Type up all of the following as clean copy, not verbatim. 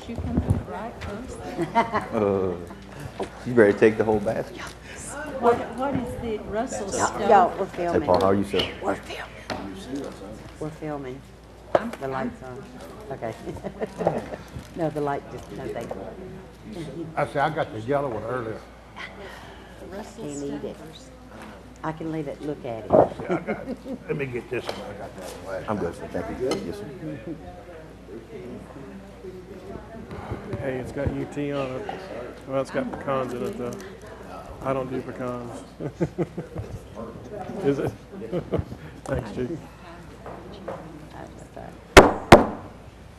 you can do it right first. You better take the whole basket. What is the Russell stove? Yo, we're Say, filming. Paul, how are you, sir? We're filming. We're filming. The light's on. Okay. No, the light just, no, thank you. I said, I got the yellow one earlier. Russell Can't eat it. stovers. I can leave it, look at it. See, I got, let me get this one. I got that one last. I'm good, sir. Thank you. Yes, sir. Hey, it's got UT on it. Well, it's got pecans in it, though. I don't do pecans. Is it? Thanks, Chief.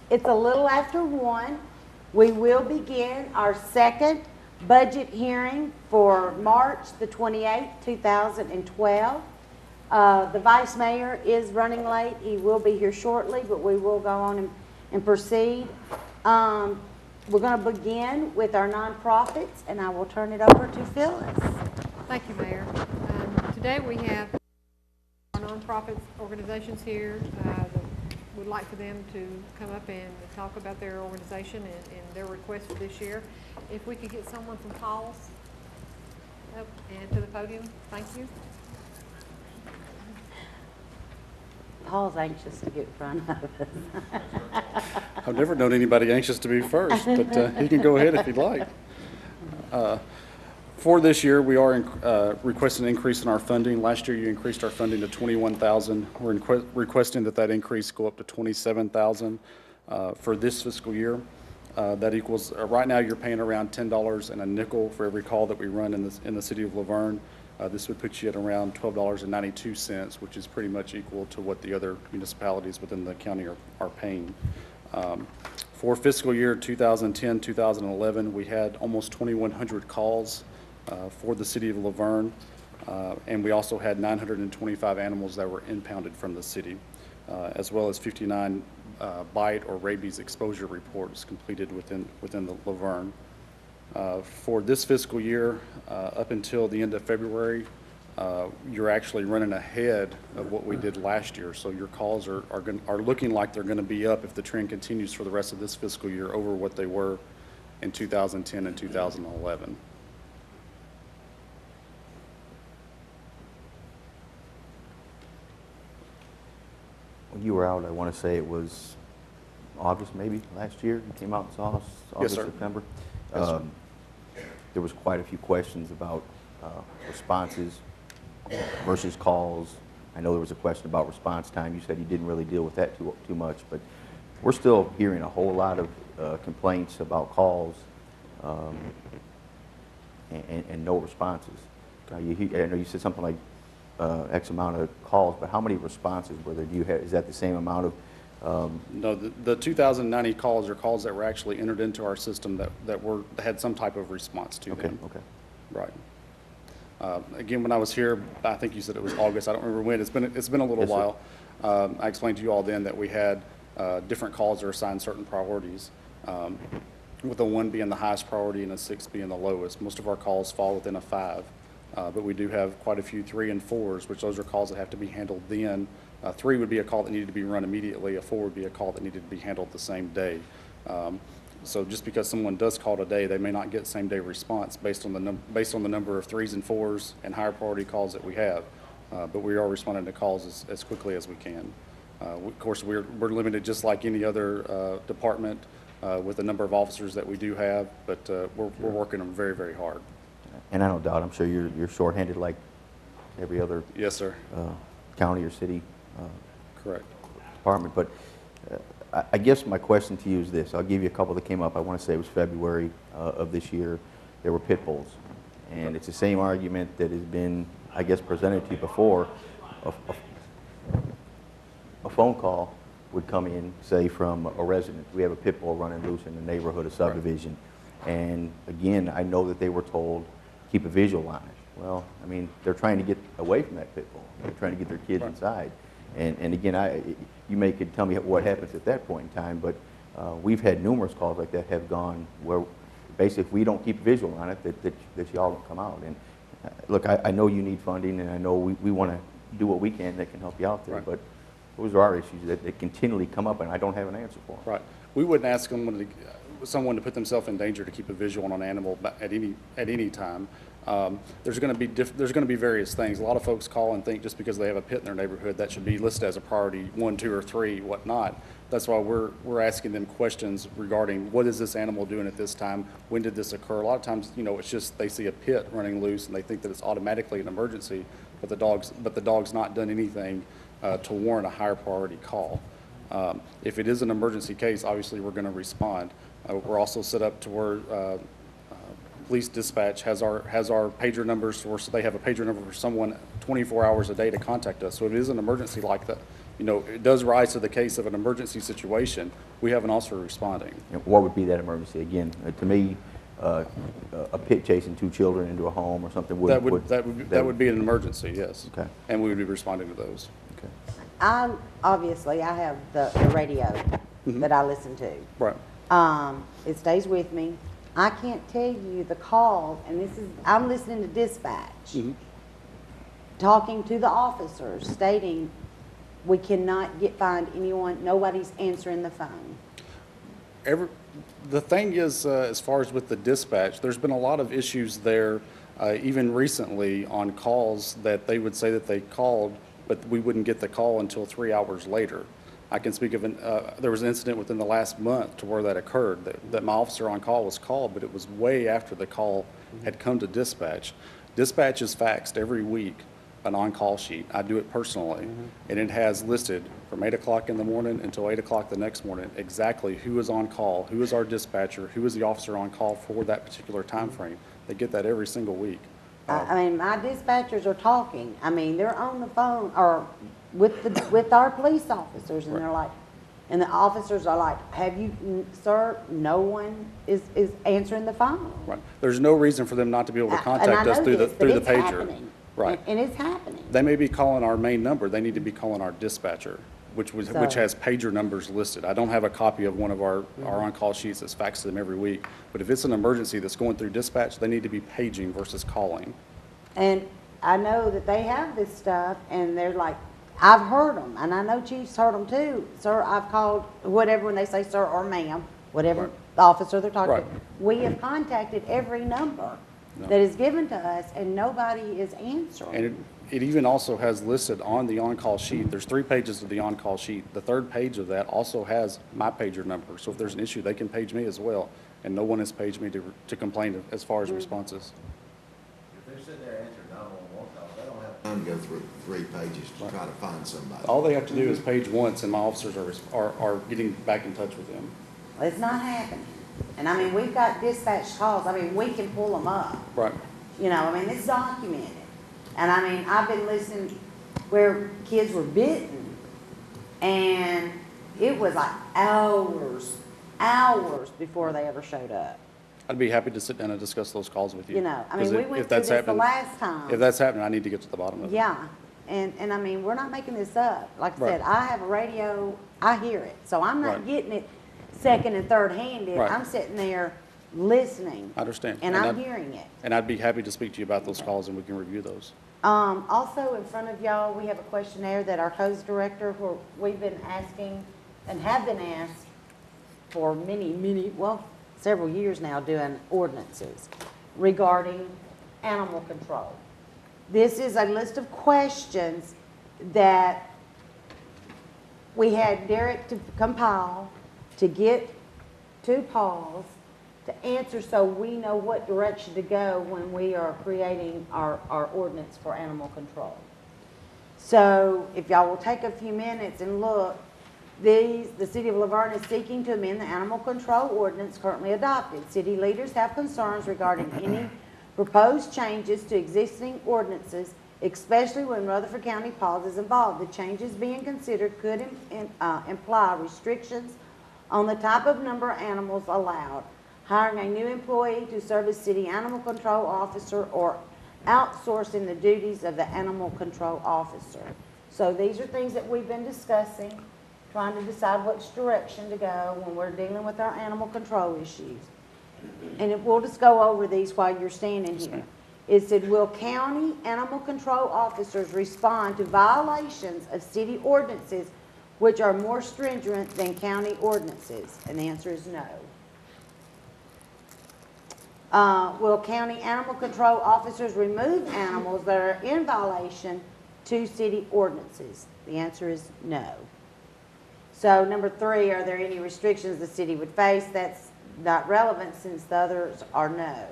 It's a little after 1. We will begin our second budget hearing for March the 28th, 2012. The Vice Mayor is running late. He will be here shortly, but we will go on and proceed. We're going to begin with our nonprofits, and I will turn it over to Phyllis. Thank you, Mayor. Today we have our nonprofit organizations here. Would like for them to come up and talk about their organization and their request for this year. If we could get someone from Paul's up and to the podium, thank you. Paul's anxious to get in front of us. I've never known anybody anxious to be first, but he can go ahead if he'd like. For this year, we are requesting an increase in our funding. Last year, you increased our funding to $21,000. We're requesting that increase go up to $27,000 for this fiscal year. That equals, right now, you're paying around $10 and a nickel for every call that we run in the city of Laverne. This would put you at around $12.92, which is pretty much equal to what the other municipalities within the county are paying. For fiscal year 2010-2011, we had almost 2,100 calls for the city of Laverne, and we also had 925 animals that were impounded from the city, as well as 59 bite or rabies exposure reports completed within the Laverne. For this fiscal year, up until the end of February, you're actually running ahead of what we did last year. So your calls are looking like they're going to be up if the trend continues for the rest of this fiscal year over what they were in 2010 and 2011. When you were out, I want to say it was August maybe last year. You came out and saw us, August, sir. September. Yes, sir. There was quite a few questions about responses versus calls. I know there was a question about response time. You said you didn't really deal with that too much, but we're still hearing a whole lot of complaints about calls and no responses. I know you said something like X amount of calls, but how many responses were there? Do you have? Is that the same amount of? No, the 2,090 calls are calls that were actually entered into our system that had some type of response to them. Okay. Right. Again, when I was here, I think you said it was August. I don't remember when. It's been a little Yes, while. I explained to you all then that we had different calls that are assigned certain priorities, with a 1 being the highest priority and a 6 being the lowest. Most of our calls fall within a 5, but we do have quite a few 3 and 4s, which those are calls that have to be handled then. 3 would be a call that needed to be run immediately. A 4 would be a call that needed to be handled the same day. So just because someone does call today, they may not get same day response based on the number of 3s and 4s and higher priority calls that we have. But we are responding to calls as quickly as we can. Of course, we're limited just like any other department with the number of officers that we do have, but we're working them very, very hard. And I don't doubt, I'm sure you're shorthanded like every other Yes, sir. County or city Correct. department. But I guess my question to you is this. I'll give you a couple that came up. I want to say it was February of this year. There were pit bulls. And it's the same argument that has been, I guess, presented to you before. A phone call would come in, say, from a resident. We have a pit bull running loose in the neighborhood, a subdivision. Right. And again, I know that they were told, keep a visual on it. Well, I mean, they're trying to get away from that pit bull. They're trying to get their kids inside. And again, you could tell me what happens at that point in time, but we've had numerous calls like that have gone where basically if we don't keep visual on it, that y'all don't come out. And look, I know you need funding, and I know we want to do what we can that can help you out there, right. But those are our issues that continually come up, and I don't have an answer for them. Right. We wouldn't ask them someone to put themselves in danger to keep a visual on an animal at any time. There's going to be various things. A lot of folks call and think just because they have a pet in their neighborhood that should be listed as a priority 1, 2, or 3, whatnot. That's why we're asking them questions regarding what is this animal doing at this time? When did this occur? A lot of times, it's just they see a pit running loose and they think that it's automatically an emergency, but the dog's not done anything to warrant a higher priority call. If it is an emergency case, obviously we're going to respond. We're also set up to where police dispatch has our pager numbers, or they have a pager number for someone 24 hours a day to contact us. So if it is an emergency like that, it does rise to the case of an emergency situation, we have an officer responding. And what would be that emergency? Again, to me, a pit chasing 2 children into a home or something would... That would be an emergency, yes. Okay. And we would be responding to those. Okay. I have the radio that I listen to. Right. It stays with me. I can't tell you the calls, and I'm listening to dispatch, talking to the officers, stating we cannot find anyone, nobody's answering the phone. The thing is, as far as with the dispatch, there's been a lot of issues there, even recently on calls that they would say that they called, but we wouldn't get the call until 3 hours later. I can speak of there was an incident within the last month to where that occurred, that my officer on call was called, but it was way after the call had come to dispatch. Dispatch is faxed every week, an on-call sheet. I do it personally, and it has listed from 8 o'clock in the morning until 8 o'clock the next morning exactly who is on call, who is our dispatcher, who is the officer on call for that particular time frame. They get that every single week. I mean, my dispatchers are talking. I mean, they're on the phone or with our police officers, and they're like, and the officers are like, "Have you, sir?" No one is answering the phone. Right. There's no reason for them not to be able to contact us through the pager. Happening. Right. And it's happening. They may be calling our main number. They need to be calling our dispatcher, which has pager numbers listed. I don't have a copy of one of our on-call sheets that's faxed to them every week. But if it's an emergency that's going through dispatch, they need to be paging versus calling. And I know that they have this stuff, and they're like, I've heard them, and I know Chief's heard them too. Sir, I've called, whatever, when they say sir or ma'am, whatever the officer they're talking to. We have contacted every number that is given to us, and nobody is answering. And it even also has listed on the on-call sheet, there's 3 pages of the on-call sheet. The 3rd page of that also has my pager number. So if there's an issue, they can page me as well. And no one has paged me to complain as far as responses. If they're sitting there answering 911 calls, they don't have time to go through 3 pages to try to find somebody. All they have to do is page once, and my officers are getting back in touch with them. It's not happening. And I mean, we've got dispatch calls. I mean, we can pull them up. Right. I mean, it's documented. And I mean, I've been listening where kids were bitten, and it was like hours before they ever showed up. I'd be happy to sit down and discuss those calls with you. I mean, we went through this the last time. If that's happening, I need to get to the bottom of it. Yeah. And I mean, we're not making this up. Like I said, I have a radio, I hear it. So I'm not getting it second and third handed. I'm sitting there listening. I understand. And I'm hearing it. And I'd be happy to speak to you about those calls, and we can review those. Also, in front of y'all, we have a questionnaire that our codes director, we've been asking and have been asked for several years now, doing ordinances regarding animal control. This is a list of questions that we had Derek to compile, to get to Paul's, to answer, so we know what direction to go when we are creating our ordinance for animal control. So if y'all will take a few minutes and look, the City of Laverne is seeking to amend the animal control ordinance currently adopted. City leaders have concerns regarding any proposed changes to existing ordinances, especially when Rutherford County Paws is involved. The changes being considered could imply restrictions on the type of number of animals allowed, hiring a new employee to serve as city animal control officer, or outsourcing the duties of the animal control officer. So these are things that we've been discussing, trying to decide which direction to go when we're dealing with our animal control issues. And we'll just go over these while you're standing here. It said, will county animal control officers respond to violations of city ordinances which are more stringent than county ordinances? And the answer is no. Will county animal control officers remove animals that are in violation to city ordinances? The answer is no. So number 3, are there any restrictions the city would face? That's not relevant since the others are no.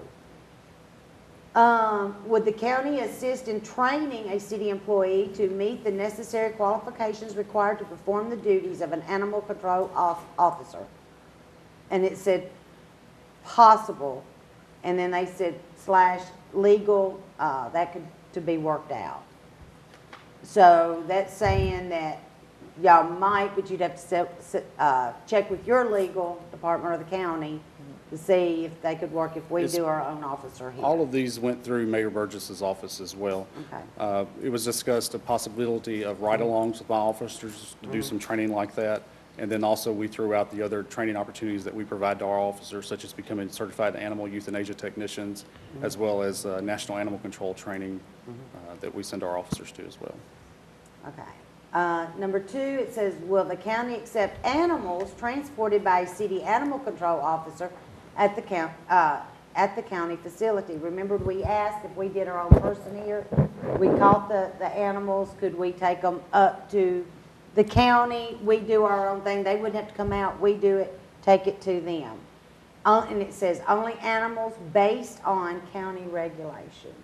Would the county assist in training a city employee to meet the necessary qualifications required to perform the duties of an animal control officer? And it said possible, and then they said / legal, that could to be worked out. So that's saying that y'all might, but you'd have to check with your legal department or the county to see if they could work if we do our own officer here. All of these went through Mayor Burgess's office as well. Okay. It was discussed a possibility of ride-alongs with my officers to do some training like that. And then also we threw out the other training opportunities that we provide to our officers, such as becoming certified animal euthanasia technicians, as well as national animal control training that we send our officers to as well. Okay. Number 2, it says, will the county accept animals transported by a city animal control officer at the county facility? Remember, we asked if we did our own person here, we caught the animals, could we take them up to the county? We do our own thing. They wouldn't have to come out. We do it, take it to them. And it says only animals based on county regulations.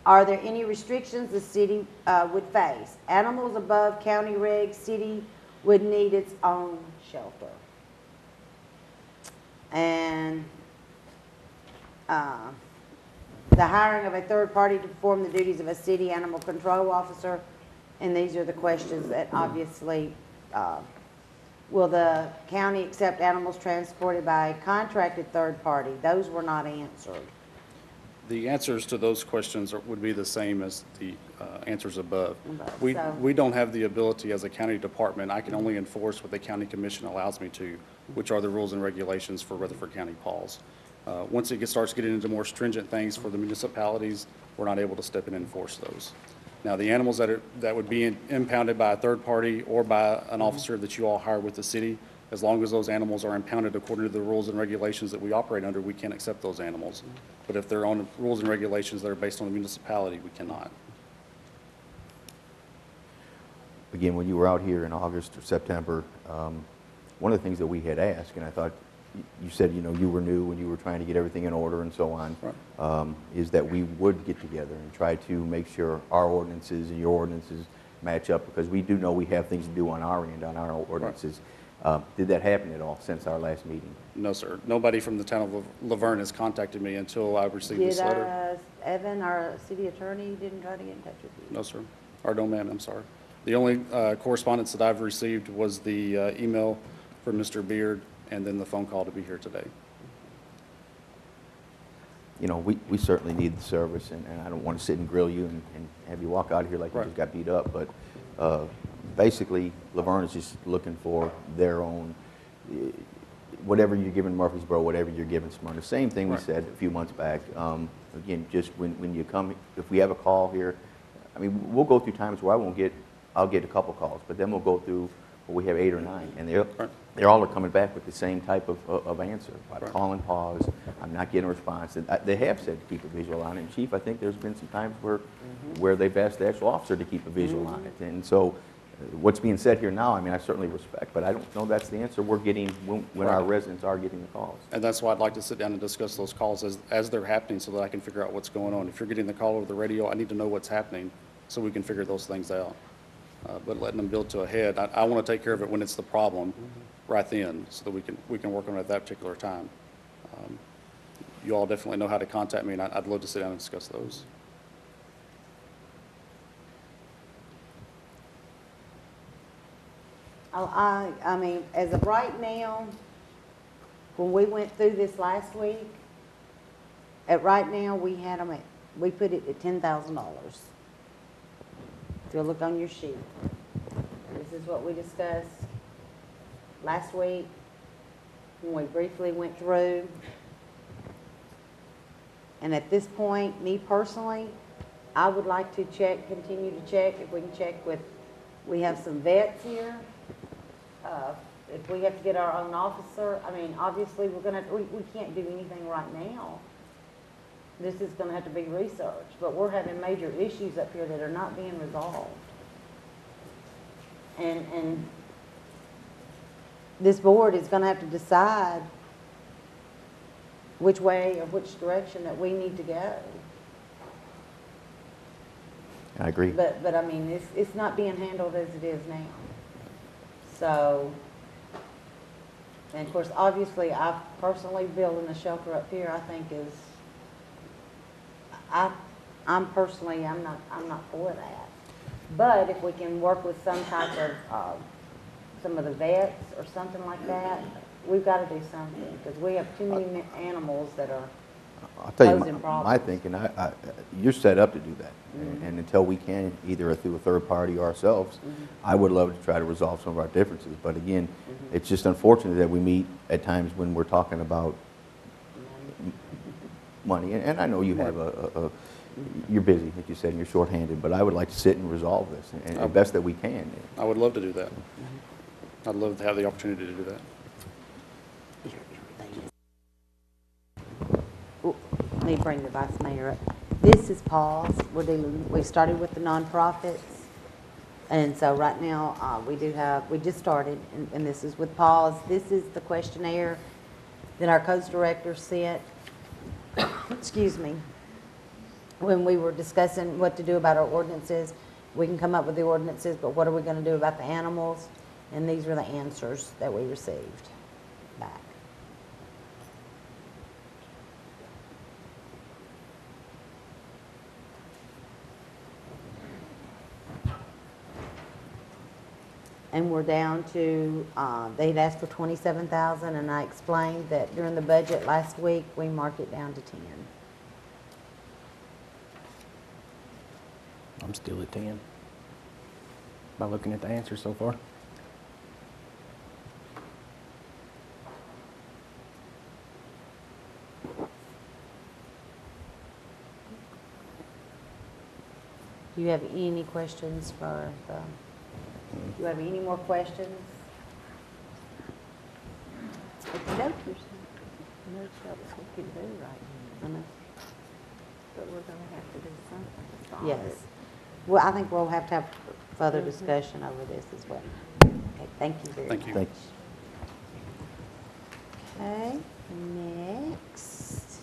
Are there any restrictions the city would face? Animals above county regs, city would need its own shelter. And the hiring of a third party to perform the duties of a city animal control officer. And these are the questions that obviously, will the county accept animals transported by a contracted third party? Those were not answered. The answers to those questions would be the same as the answers above. So- We don't have the ability as a county department. I can only enforce what the county commission allows me to, which are the rules and regulations for Rutherford County Paws. Once it starts getting into more stringent things for the municipalities, we're not able to step in and enforce those. Now, the animals that would be impounded by a third party or by an officer that you all hire with the city, as long as those animals are impounded according to the rules and regulations that we operate under, we can't accept those animals. But if they're on rules and regulations that are based on the municipality, we cannot. Again, when you were out here in August or September, one of the things that we had asked, and I thought you said, you know, you were new when you were trying to get everything in order and so on, Right. is that we would get together and try to make sure our ordinances and your ordinances match up, because we do know we have things to do on our end, on our ordinances. Did that happen at all since our last meeting? No, sir. Nobody from the town of Laverne has contacted me until I received this letter. Evan, our city attorney, didn't try to get in touch with you? No, sir. Or no, ma'am, I'm sorry. The only correspondence that I've received was the email from Mr. Beard and then the phone call to be here today. You know, we certainly need the service, and I don't want to sit and grill you and have you walk out of here like you Right. just got beat up, but basically, Laverne is just looking for their own, whatever you're giving Murfreesboro, whatever you're giving Smyrna. Same thing we Right. said a few months back. Again, just when you come, if we have a call here, I mean, we'll go through times where I'll get a couple calls, but then we'll go through where we have 8 or 9, and they're all coming back with the same type of answer. I'm Right. calling pause, I'm not getting a response. And they have said to keep a visual on it. And Chief, I think there's been some times where they've asked the actual officer to keep a visual on it. And so what's being said here now, I mean, I certainly respect, but I don't know that's the answer we're getting when our residents are getting the calls. And that's why I'd like to sit down and discuss those calls as they're happening so that I can figure out what's going on. If you're getting the call over the radio, I need to know what's happening so we can figure those things out. But letting them build to a head, I want to take care of it when it's the problem right then so that we can work on it at that particular time. You all definitely know how to contact me, and I'd love to sit down and discuss those. I mean, as of right now, when we went through this last week, right now, we put it at $10,000. If you'll look on your sheet, this is what we discussed last week when we briefly went through. And at this point, me personally, I would like to continue to check, if we can check with, we have some vets here. if we have to get our own officer, I mean, obviously, we're gonna, we can't do anything right now. This is gonna have to be researched, but we're having major issues up here that are not being resolved. And this board is gonna have to decide which way or which direction that we need to go. I agree. But I mean, it's not being handled as it is now. So, and of course, obviously, I personally building a shelter up here, I think is, I'm personally, I'm not for that. But if we can work with some type of, some of the vets or something like that, we've got to do something, because we have too many animals that are I'll tell you, posing my problems. thinking, you're set up to do that. And until we can, either through a third party or ourselves, I would love to try to resolve some of our differences. But again, it's just unfortunate that we meet at times when we're talking about money. And I know you have you're busy, like you said, and you're shorthanded, but I would like to sit and resolve this, and the best that we can. I would love to do that. I'd love to have the opportunity to do that. Let me bring the vice mayor up. This is Paul's. We started with the nonprofits. And so right now, we just started, and this is with Paul's. This is the questionnaire that our codes director sent, excuse me, when we were discussing what to do about our ordinances. We can come up with the ordinances, but what are we going to do about the animals? And these were the answers that we received back. And we're down to, they'd asked for 27,000, and I explained that during the budget last week, we marked it down to 10. I'm still at 10 by looking at the answers so far. Do you have any questions for the, do you have any more questions? Nope, there's no else we can do right now. I know. But we're gonna have to do something to solve Yes. it. Well, I think we'll have to have further discussion over this as well. Okay, thank you very much. Thank you. Thanks. Okay, next.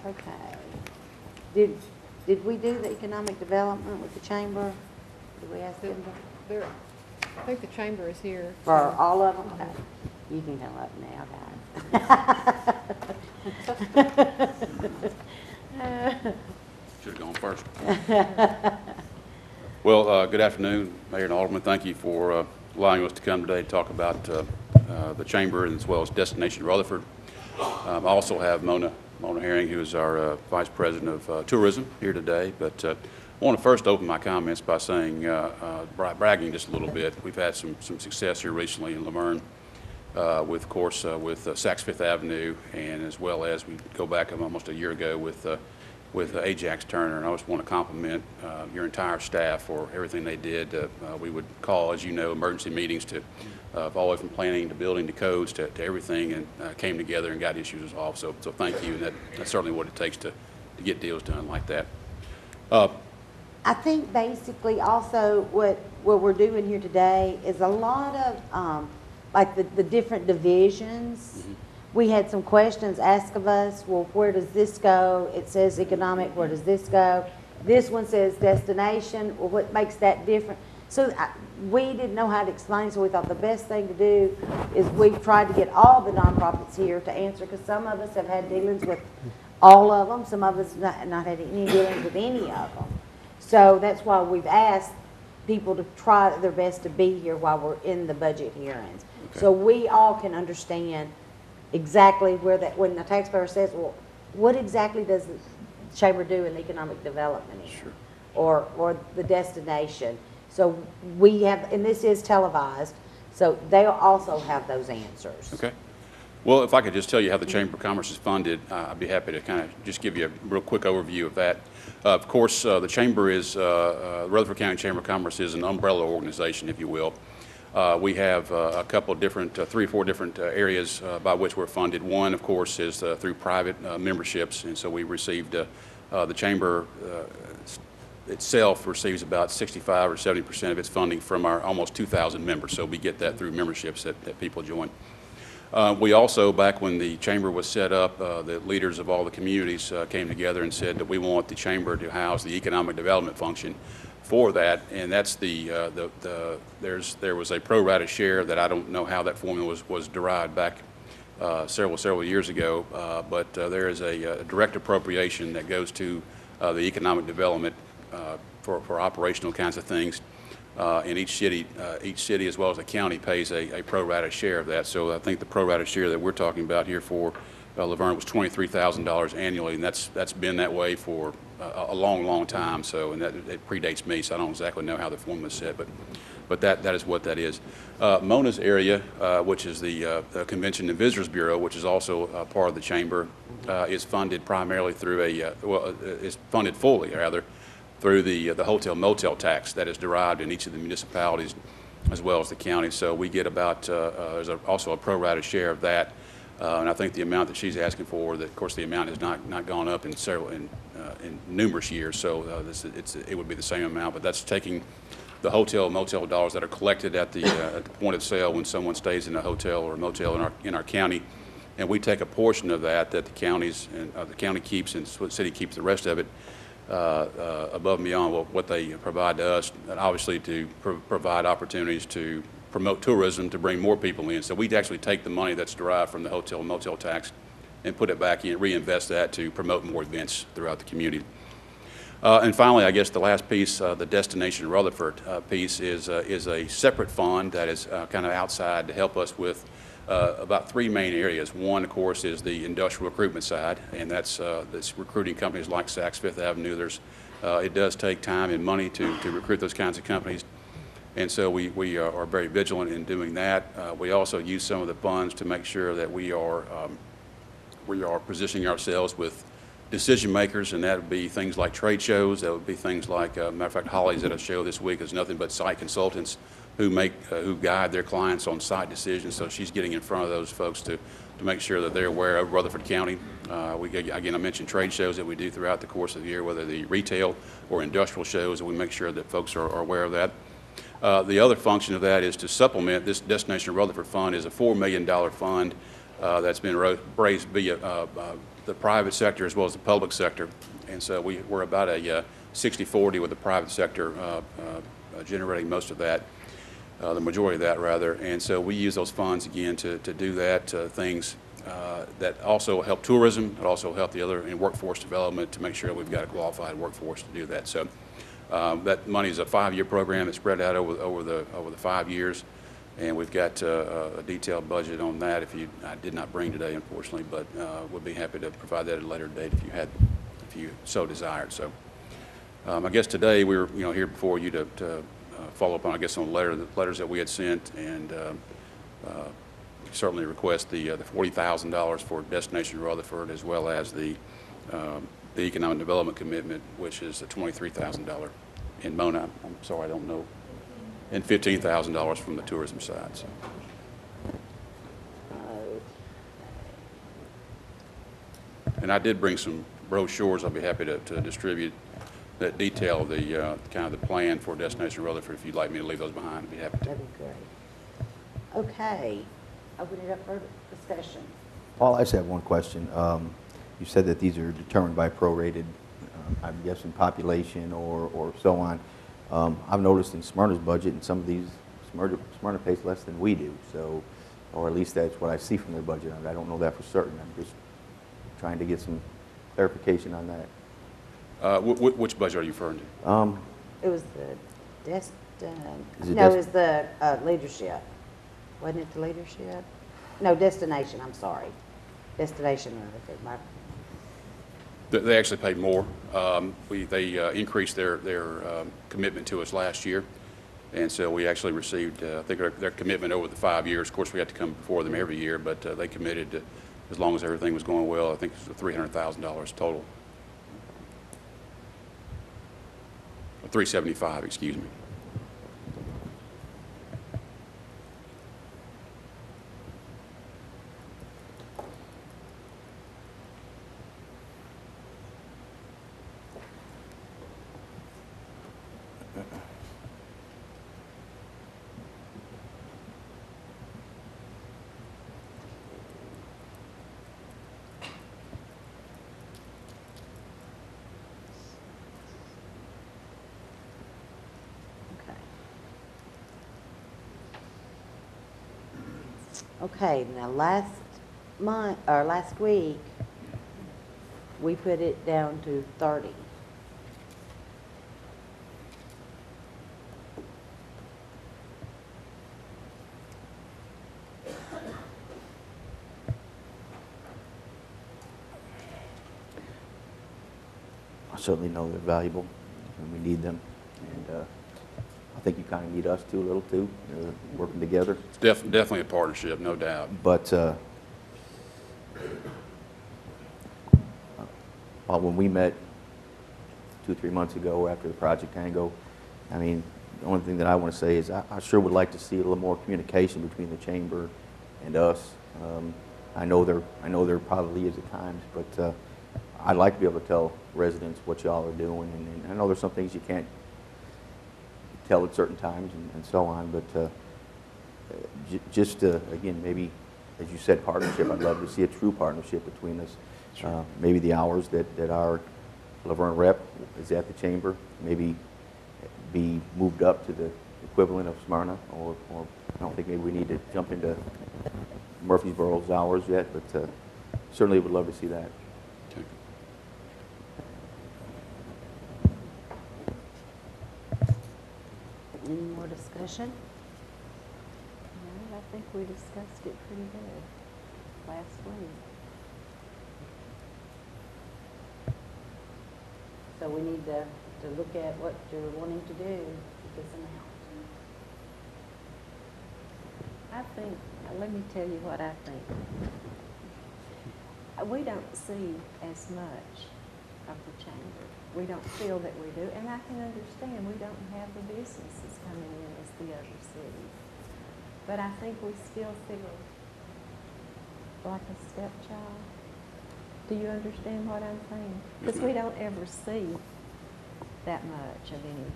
Okay. Did we do the economic development with the chamber? Did we ask them to? I think the chamber is here. For all of them? Okay. You can come up now, guys. Should have gone first. Well, good afternoon, Mayor and Alderman. Thank you for allowing us to come today to talk about the chamber as well as Destination Rutherford. I also have Mona Herring, who is our Vice President of Tourism, here today. But I want to first open my comments by saying, bragging just a little bit. We've had some success here recently in Laverne, with Saks Fifth Avenue, and as well as we go back almost a year ago with Ajax Turner. And I just want to compliment your entire staff for everything they did. We would call, as you know, emergency meetings to all the way from planning to building to codes to everything, and came together and got issues resolved. So thank you, and that's certainly what it takes to get deals done like that. I think basically also what we're doing here today is a lot of like the different divisions. Mm-hmm. We had some questions asked of us. Well, where does this go? It says economic. Where does this go? This one says destination. Well, what makes that different? So we didn't know how to explain, so we thought the best thing to do is we've tried to get all the nonprofits here to answer, because some of us have had dealings with all of them. Some of us not had any dealings with any of them. So that's why we've asked people to try their best to be here while we're in the budget hearings. Okay. So we all can understand exactly where that, when the taxpayer says, well, what exactly does the chamber do in economic development here? Sure. Or the destination. So we have, and this is televised, so they'll also have those answers. Okay. Well, if I could just tell you how the Chamber of Commerce is funded, I'd be happy to kind of just give you a real quick overview of that. Of course, the Chamber is, Rutherford County Chamber of Commerce is an umbrella organization, if you will. We have a couple of different, 3 or 4 different areas by which we're funded. One, of course, is through private memberships, and so we received, the Chamber itself receives about 65 or 70% of its funding from our almost 2,000 members, so we get that through memberships that people join. We also, back when the Chamber was set up, the leaders of all the communities came together and said that we want the Chamber to house the economic development function for that, and that's there was a pro rata share that I don't know how that formula was derived back several years ago, but there is a direct appropriation that goes to the economic development for operational kinds of things. And each city as well as the county pays a pro rata share of that. So I think the pro rata share that we're talking about here for Laverne was $23,000 annually, and that's been that way for a long time. So, and it predates me, so I don't exactly know how the formula is set, but that is what that is. Mona's area, which is the Convention and Visitors Bureau, which is also part of the Chamber, is funded primarily through is funded fully rather through the hotel motel tax that is derived in each of the municipalities as well as the county. So we get about, there's also a pro rata share of that. And I think the amount that she's asking for, that of course the amount has not gone up in numerous years, so it would be the same amount, but that's taking the hotel motel dollars that are collected at the point of sale when someone stays in a hotel or a motel in our county, and we take a portion of that the county keeps and the city keeps the rest of it above and beyond what they provide to us, and obviously to provide opportunities to promote tourism, to bring more people in. So we actually take the money that's derived from the hotel and motel tax and put it back in, reinvest that to promote more events throughout the community. And finally, I guess the last piece, the Destination Rutherford piece, is a separate fund that is kind of outside to help us with about 3 main areas. One, of course, is the industrial recruitment side, and that's recruiting companies like Saks Fifth Avenue. It does take time and money to recruit those kinds of companies, and so we are very vigilant in doing that. We also use some of the funds to make sure that we are positioning ourselves with decision makers, and that would be things like trade shows. That would be things like, matter of fact, Holly's at a show this week. Is nothing but site consultants who guide their clients on site decisions. So she's getting in front of those folks to make sure that they're aware of Rutherford County. Again, I mentioned trade shows that we do throughout the course of the year, whether the retail or industrial shows, and we make sure that folks are aware of that. The other function of that is to supplement this Destination Rutherford Fund. Is a $4 million fund that's been raised via the private sector as well as the public sector, and so we're about a 60-40 with the private sector generating most of that. The majority of that, rather, and so we use those funds again to do that, things that also help tourism, that also help the other in workforce development, to make sure we've got a qualified workforce to do that. So that money is a 5-year program that's spread out over the 5 years, and we've got a detailed budget on that. I did not bring today, unfortunately, but would be happy to provide that at a later date if you so desired. So I guess today we're here before you to follow up on, I guess, on the letters that we had sent, and certainly request the $40,000 for Destination Rutherford, as well as the economic development commitment, which is the $23,000 in Mona. I'm sorry, I don't know, and $15,000 from the tourism side. So. And I did bring some brochures I'll be happy to distribute that detail the kind of the plan for Destination Rutherford. If you'd like me to leave those behind, I'd be happy to. That'd be great. Okay, open it up for discussion. Paul, I just have one question. You said that these are determined by prorated, I'm guessing, population or so on. I've noticed in Smyrna's budget, and some of these, Smyrna pays less than we do, so, or at least that's what I see from their budget. I don't know that for certain. I'm just trying to get some clarification on that. Which budget are you referring to? It was the it was the leadership. Wasn't it the leadership? No, Destination, I'm sorry. Destination. They actually paid more. They increased their commitment to us last year, And so we actually received, I think, their commitment over the 5 years. Of course, we had to come before them every year, but they committed to, as long as everything was going well, I think it was $300,000 total. Or $375, excuse me. Okay, now last month, or last week, we put it down to 30. I certainly know they're valuable, and we need them. And I think you kind of need us too, a little too, working together. It's definitely a partnership, no doubt. But when we met 2 or 3 months ago after the Project Tango, I mean, the only thing that I want to say is I sure would like to see a little more communication between the chamber and us. I know there probably is at times, but I'd like to be able to tell residents what y'all are doing, and I know there's some things you can't tell at certain times and so on, but just again, maybe, as you said, partnership. I'd love to see a true partnership between us. Sure. Maybe the hours that our Laverne rep is at the chamber maybe be moved up to the equivalent of Smyrna, or I don't think maybe we need to jump into Murfreesboro's hours yet, but certainly would love to see that. Any more discussion? No, I think we discussed it pretty good last week. So we need to look at what you're wanting to do with this amount. I think, let me tell you what I think. We don't see as much of the chamber. We don't feel that we do, and I can understand we don't have the businesses coming in as the other cities. But I think we still feel like a stepchild. Do you understand what I'm saying? Because we don't ever see that much of any.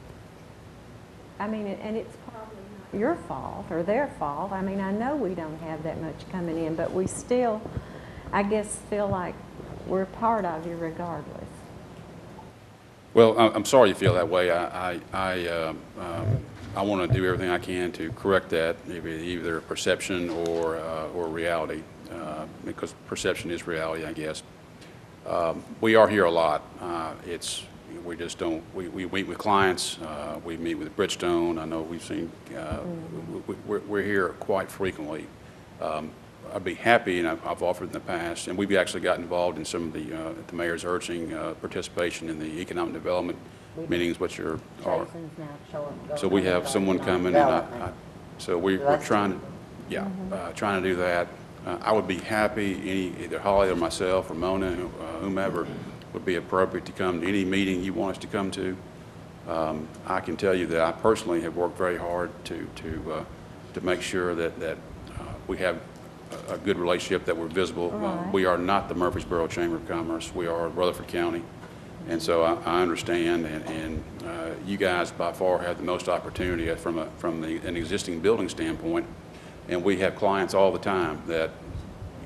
I mean, and it's probably not your fault or their fault. I mean, I know we don't have that much coming in, but we still, I guess, feel like we're part of you regardless. Well, I'm sorry you feel that way. I want to do everything I can to correct that, either perception or reality, because perception is reality, I guess. We are here a lot. We just don't. We meet with clients. We meet with Bridgestone. I know we've seen. We're here quite frequently. I'd be happy, and I've offered in the past, and we've actually got involved in some of the mayor's urging participation in the economic development meetings, which are. So we have someone coming, and so we're trying to, trying to do that. I would be happy, either Holly or myself or Mona, whomever, would be appropriate to come to any meeting you want us to come to. I can tell you that I personally have worked very hard to make sure that we have a good relationship, that we're visible. Right. We are not the Murfreesboro Chamber of Commerce. We are Rutherford County. And so I understand, and you guys by far have the most opportunity from an existing building standpoint. And we have clients all the time that,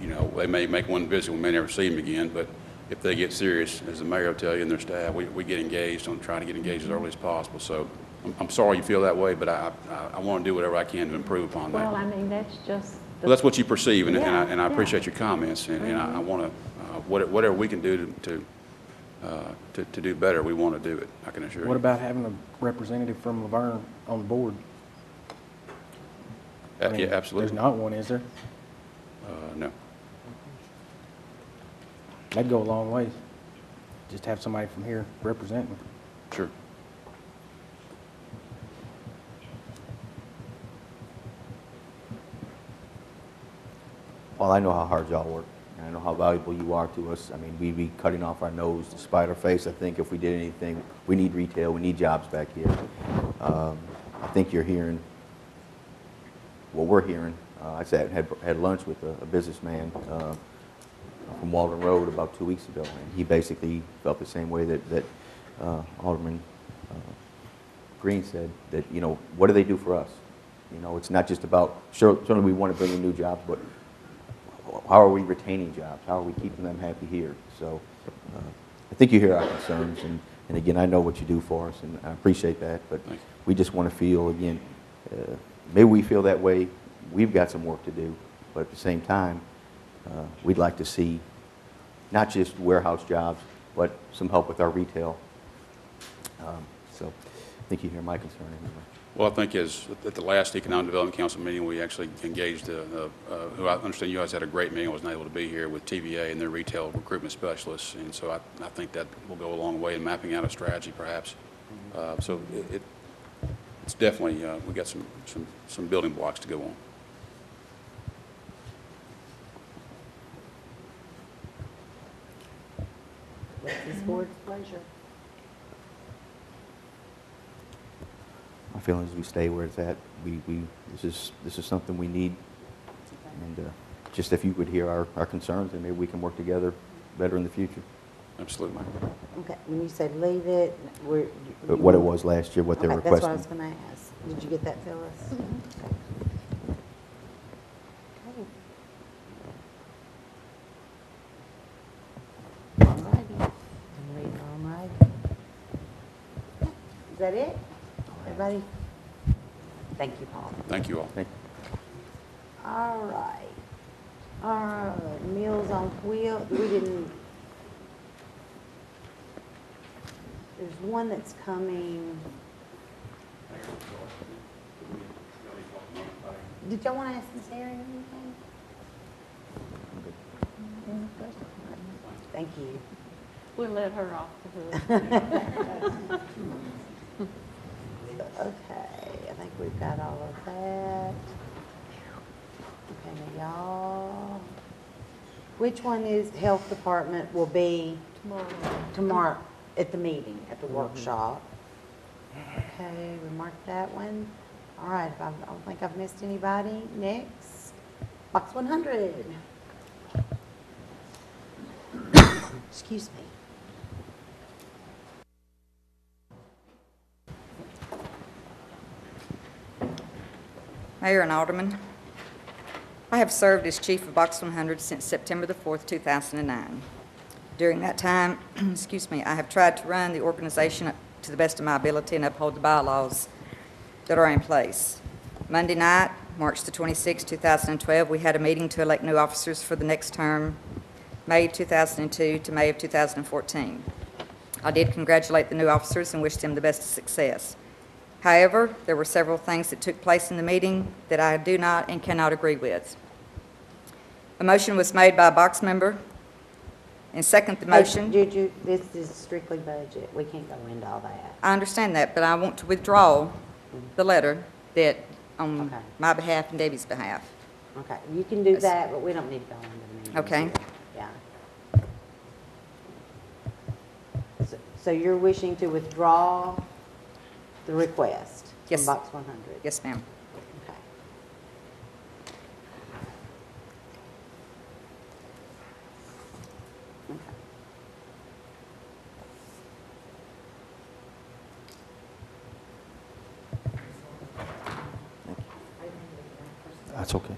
they may make one visit, we may never see them again, but if they get serious, as the mayor will tell you and their staff, we get engaged on trying to get engaged as early as possible. So I'm sorry you feel that way, but I want to do whatever I can to improve upon that. Well, I mean, that's just. Well, that's what you perceive, and I appreciate yeah. your comments, and I want to, whatever we can do to do better, we want to do it, I can assure you. What about having a representative from Laverne on the board? I mean, Yeah, absolutely. There's not one, is there? No. That'd go a long way. Just have somebody from here representing. Sure. Paul, I know how hard y'all work, and I know how valuable you are to us. I mean, we'd be cutting off our nose to spite our face, I think, if we did anything. We need retail, we need jobs back here. I think you're hearing what we're hearing. I had lunch with a businessman from Walden Road about 2 weeks ago, and he basically felt the same way that Alderman Green said, that, you know, what do they do for us? You know, it's not just about, certainly we want to bring in new jobs, but how are we retaining jobs? How are we keeping them happy here? So I think you hear our concerns, and again, I know what you do for us, and I appreciate that, but we just want to feel, again, maybe we feel that way. We've got some work to do, but at the same time, we'd like to see not just warehouse jobs, but some help with our retail. So I think you hear my concern anyway. Well, I think at the last Economic Development Council meeting, we actually engaged, who I understand you guys had a great meeting, wasn't able to be here, with TVA and their retail recruitment specialists. And so I think that will go a long way in mapping out a strategy, perhaps. So it's definitely, we've got some building blocks to go on. What's this board's pleasure? My feeling is we stay where it's at. This is something we need, and just if you could hear our concerns, and maybe we can work together better in the future. Absolutely. Okay, when you said leave it, But what it was last year, what they're okay, requesting. that's what I was going to ask. Did you get that, Phyllis? Okay. All righty. I'm reading all right. Is that it? Everybody? Thank you, Paul. Thank you all. Thank All right. Meals on Wheels, there's one that's coming. Did y'all want to ask Ms. Harry anything? Any questions? Thank you. We'll let her off the hook. Okay, I think we've got all of that. Okay, now y'all, which one is Health Department will be tomorrow at the meeting, at the workshop? Okay, we marked that one. All right, I don't think I've missed anybody. Next, Box 100. Excuse me. Mayor and Alderman, I have served as Chief of Box 100 since September the 4th, 2009. During that time, excuse me, I have tried to run the organization to the best of my ability and uphold the bylaws that are in place. Monday night, March the 26th, 2012, we had a meeting to elect new officers for the next term, May 2002 to May of 2014. I did congratulate the new officers and wish them the best of success. However, there were several things that took place in the meeting that I do not and cannot agree with. A motion was made by a box member, and second the motion. This is strictly budget. We can't go into all that. I understand that, but I want to withdraw the letter that on my behalf and Debbie's behalf. Okay, you can do that, but we don't need to go into the meeting. Okay. Yeah. So you're wishing to withdraw the request Yes. from Box 100? Yes, ma'am. Okay. Okay. That's okay.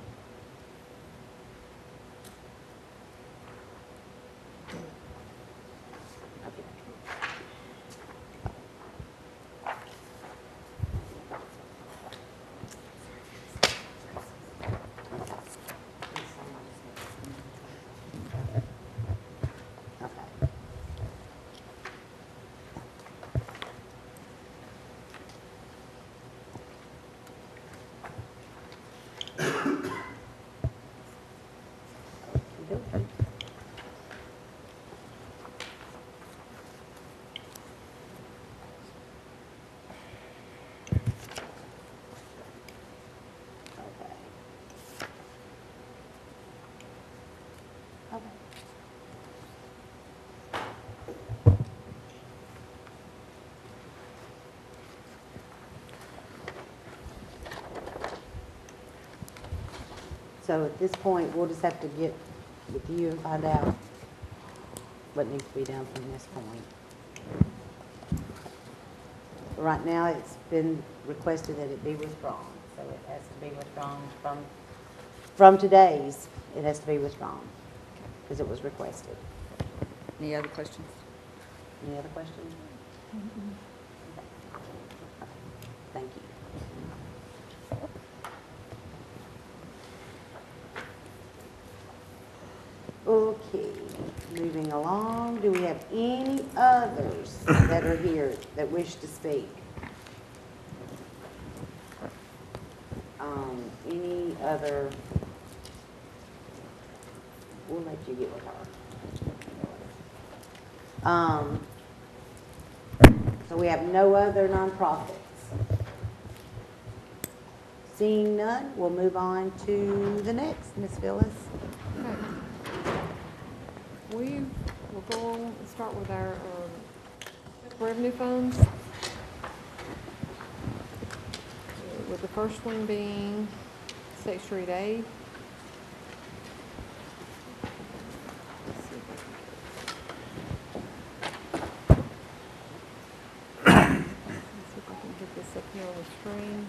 So at this point, we'll just have to get with you and find out what needs to be done from this point. Right now, it's been requested that it be withdrawn, so it has to be withdrawn from today's, it has to be withdrawn, because it was requested. Any other questions? Any other questions? Okay. Thank you. Okay, moving along, do we have any others that are here that wish to speak? Any other, we'll let you get with her. So we have no other nonprofits. Seeing none, we'll move on to the next, Ms. Phyllis. We will go on and start with our revenue funds. With the first one being State Street aid. Let's see if I can get this up here on the screen.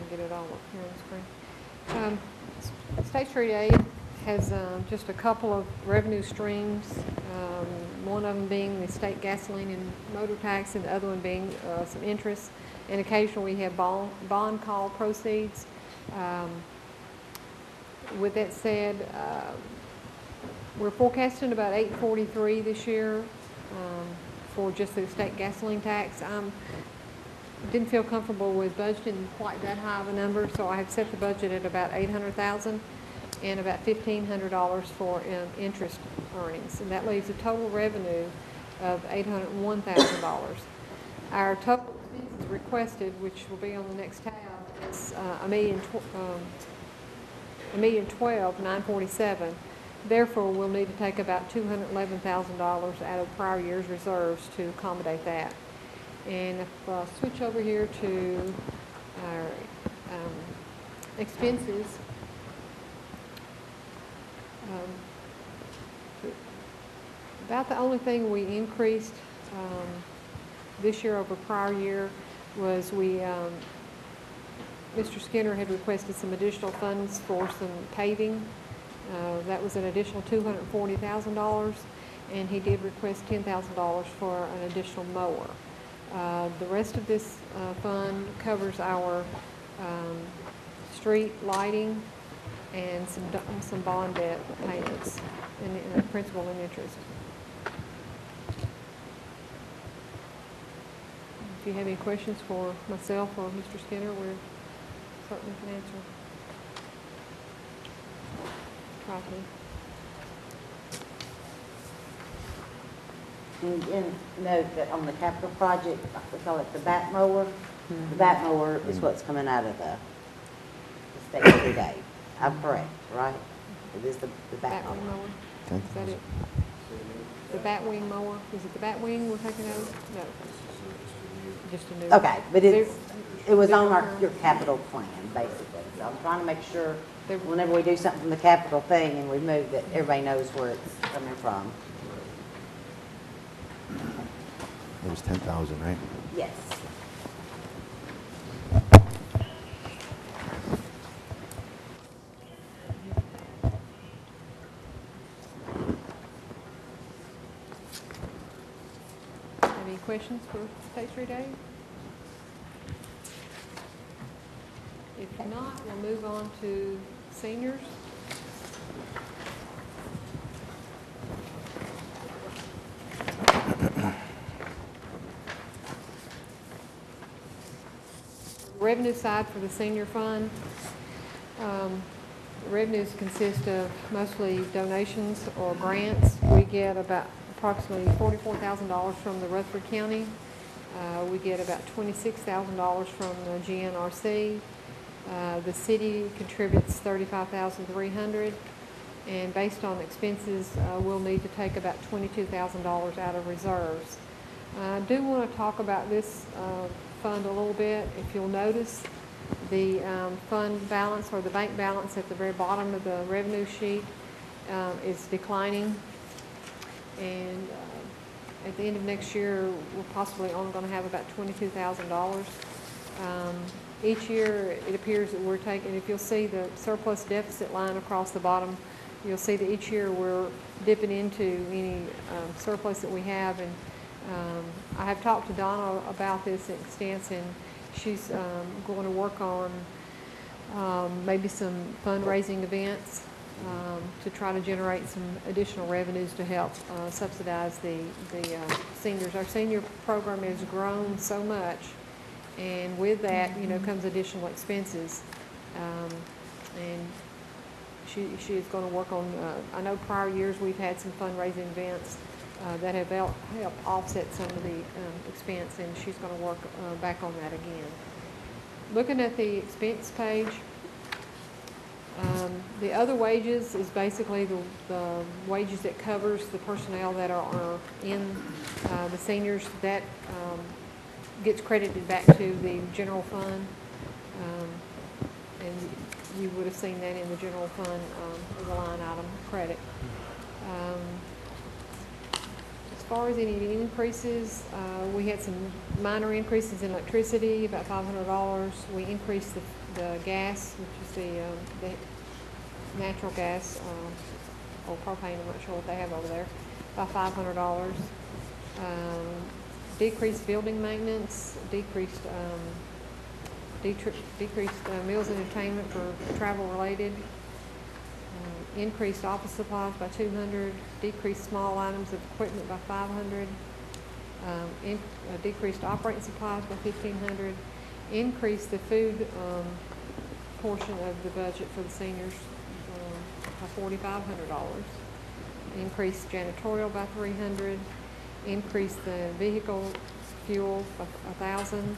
Get it all up here on the screen. State Street Aid has just a couple of revenue streams, one of them being the state gasoline and motor tax, and the other one being some interest, and occasionally we have bond call proceeds. With that said, we're forecasting about $843 this year for just the state gasoline tax. Didn't feel comfortable with budgeting quite that high of a number, so I have set the budget at about $800,000 and about $1,500 for interest earnings, and that leaves a total revenue of $801,000. Our total expenses requested, which will be on the next tab, is $1,012,947. Therefore, we'll need to take about $211,000 out of prior year's reserves to accommodate that. And if I switch over here to our expenses, about the only thing we increased this year over prior year was Mr. Skinner had requested some additional funds for some paving. That was an additional $240,000, and he did request $10,000 for an additional mower. The rest of this fund covers our street lighting and some bond debt payments and principal and interest. If you have any questions for myself or Mr. Skinner, we certainly can answer. Try to. And note that on the capital project, we call it the back mower. The back mower is what's coming out of the state street aid. I'm correct, right? It is the back mower. Is that it? The bat-wing mower? Is it the bat-wing we're taking out? No. Just a new. Okay, but it was on your capital plan, basically. So I'm trying to make sure whenever we do something from the capital thing and we move that everybody knows where it's coming from. It was 10,000, right? Yes. Any questions for State Street Aid? If not, we'll move on to seniors. Revenue side for the senior fund. Revenues consist of mostly donations or grants. We get about approximately $44,000 from the Rutherford County. We get about $26,000 from the GNRC. The city contributes $35,300, and based on expenses, we'll need to take about $22,000 out of reserves. I do want to talk about this fund a little bit. If you'll notice, the fund balance or the bank balance at the very bottom of the revenue sheet is declining, and at the end of next year, we're possibly only going to have about $22,000. Each year, it appears that we're taking, if you'll see the surplus deficit line across the bottom, you'll see that each year we're dipping into any surplus that we have. And I have talked to Donna about this in extent, and she's going to work on maybe some fundraising events to try to generate some additional revenues to help subsidize the seniors. Our senior program has grown so much, and with that, comes additional expenses. And she is going to work on, I know prior years we've had some fundraising events that have helped offset some of the expense, and she's going to work back on that again. Looking at the expense page, the other wages is basically the wages that covers the personnel that are in the seniors. That gets credited back to the general fund, and you would have seen that in the general fund as a line item credit. As far as any increases, we had some minor increases in electricity, about $500. We increased the gas, which is the natural gas, or propane, I'm not sure what they have over there, by $500. Decreased building maintenance, decreased meals and entertainment for travel related, increased office supplies by $200, decreased small items of equipment by $500, decreased operating supplies by $1,500, increased the food portion of the budget for the seniors by $4,500, increased janitorial by $300, increased the vehicle fuel by $1,000,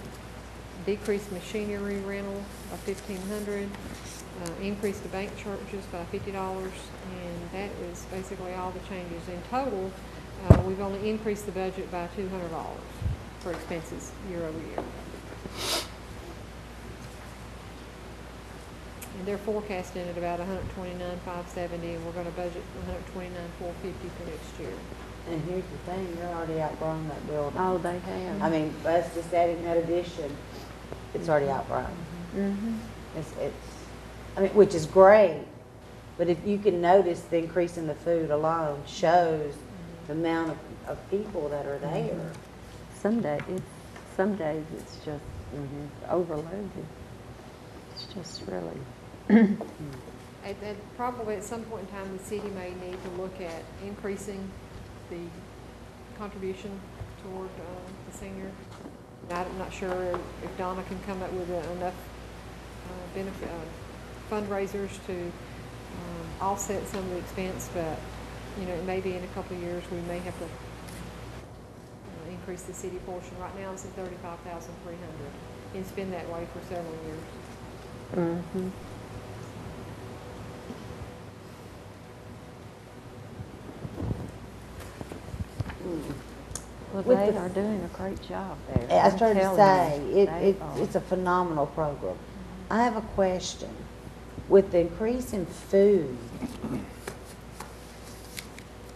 decreased machinery rental by $1,500, increased the bank charges by $50, and that is basically all the changes. In total, we've only increased the budget by $200 for expenses year over year. And they're forecasting at about $129,570, and we're going to budget $129,450 for next year. And here's the thing, you're already outgrown that building. Oh, they have. I mean, us just adding that addition, it's already outgrown. Mm-hmm. It's, I mean, which is great, but if you can notice the increase in the food alone shows the amount of people that are there. Some days it's just overloaded. It's just really. Probably at some point in time, the city may need to look at increasing the contribution toward the senior. I'm not sure if Donna can come up with enough benefit fundraisers to offset some of the expense, but maybe in a couple of years we may have to increase the city portion. Right now it's at $35,300. It's been that way for several years. Mm-hmm. Well, they are doing a great job there. I started to say, it's a phenomenal program. I have a question. With the increase in food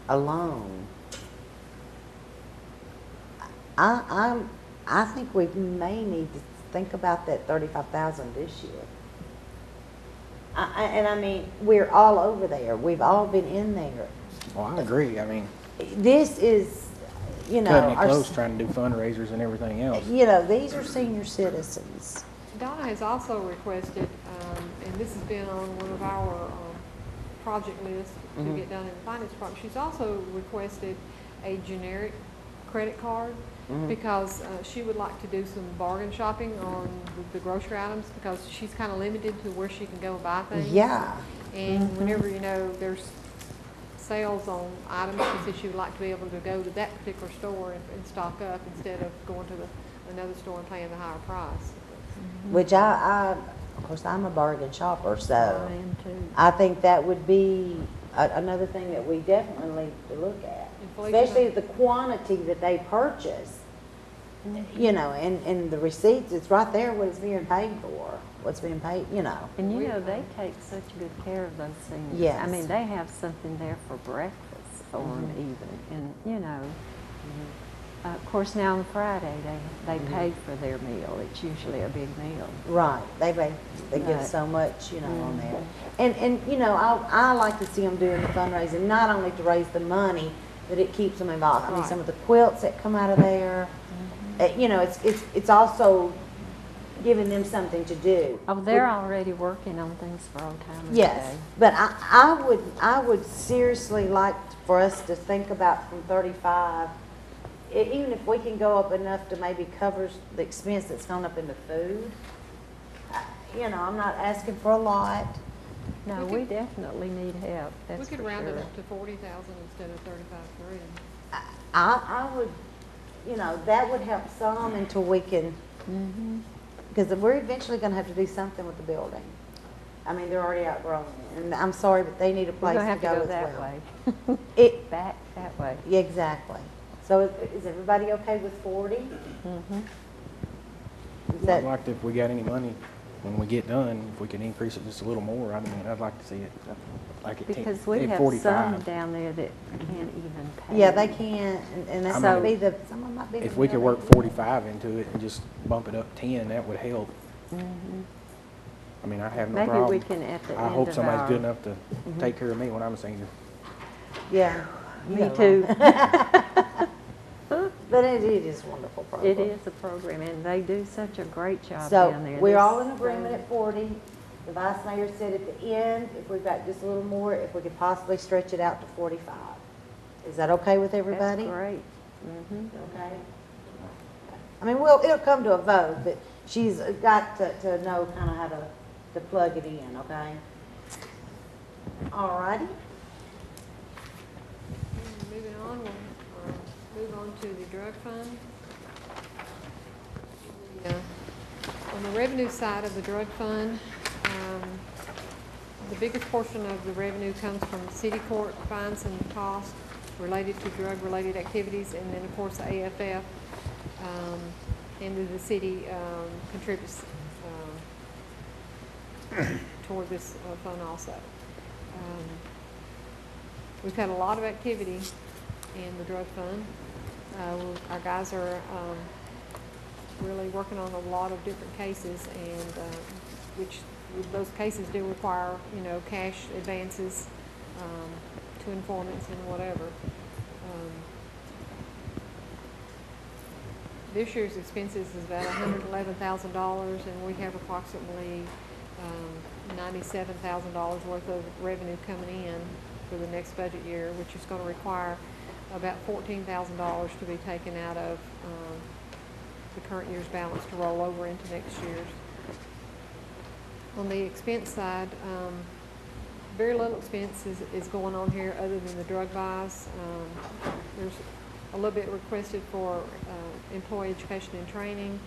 alone, I think we may need to think about that $35,000 this year. And I mean, we're all over there. We've all been in there. Well, I agree. I mean, this is, cutting it close, trying to do fundraisers and everything else. These are senior citizens. Donna has also requested, and this has been on one of our project lists to get done in the finance department. She's also requested a generic credit card because she would like to do some bargain shopping on the grocery items because she's kind of limited to where she can go and buy things. Yeah. And whenever, there's sales on items, she said she would like to be able to go to that particular store and stock up instead of going to another store and paying the higher price. Which I Of course, I'm a bargain shopper, I so am too. I think that would be another thing that we definitely need to look at. Inflation. Especially the quantity that they purchase, you know, and the receipts, it's right there what it's being paid for, what's being paid, you know. And you know, they take such good care of those seniors. Yes. I mean, they have something there for breakfast for them even, and, you know. Of course, now on Friday, they pay for their meal. It's usually a big meal. Right, they give Right. so much, you know, on that. And, you know, I like to see them doing the fundraising, not only to raise the money, but it keeps them involved. I mean, Right. some of the quilts that come out of there, you know, it's also giving them something to do. Oh, they're already working on things for Old Timers Yes, Day. but I would seriously like for us to think about from 35, even if we can go up enough to maybe cover the expense that's gone up into food. You know, I'm not asking for a lot. No, We we definitely need help, We that's could for round it sure. up to 40,000 instead of 35,300. I would, you know, that would help some until we can, because we're eventually gonna have to do something with the building. I mean, they're already outgrown it, and I'm sorry, but they need a We're place gonna to have to go go as that well. way, It, back that way. yeah, exactly. So is everybody okay with 40? Is I'd that, like to, if we got any money, when we get done, if we can increase it just a little more, I mean, I'd like to see it like at 10, Because we at have some 45. down there that can't even pay. yeah, they can't, and that I might mean, be the, some of them might be the. If we could work really- 45 into it and just bump it up 10, that would help. I mean, I have no Maybe problem. we can at the I end hope of somebody's our- good enough to take care of me when I'm a senior. Yeah. you Me got too. But it is a wonderful program. It is a program, and they do such a great job So down there. we're This- all in agreement at 40. The vice mayor said at the end, if we've got just a little more, if we could possibly stretch it out to 45. Is that okay with everybody? That's great. Okay. I mean, it'll come to a vote, but she's got to know kind of how to plug it in, okay? All righty. Moving on, we'll move on to the drug fund. On the revenue side of the drug fund, the biggest portion of the revenue comes from city court fines and costs related to drug-related activities, and then, of course, the AFF, and then the city contributes toward this fund also. We've had a lot of activity in the drug fund. Our guys are really working on a lot of different cases, and which those cases do require, you know, cash advances to informants and whatever. This year's expenses is about $111,000, and we have approximately $97,000 worth of revenue coming in for the next budget year, which is going to require about $14,000 to be taken out of the current year's balance to roll over into next year's. On the expense side, very little expense is going on here other than the drug buys. There's a little bit requested for employee education and training.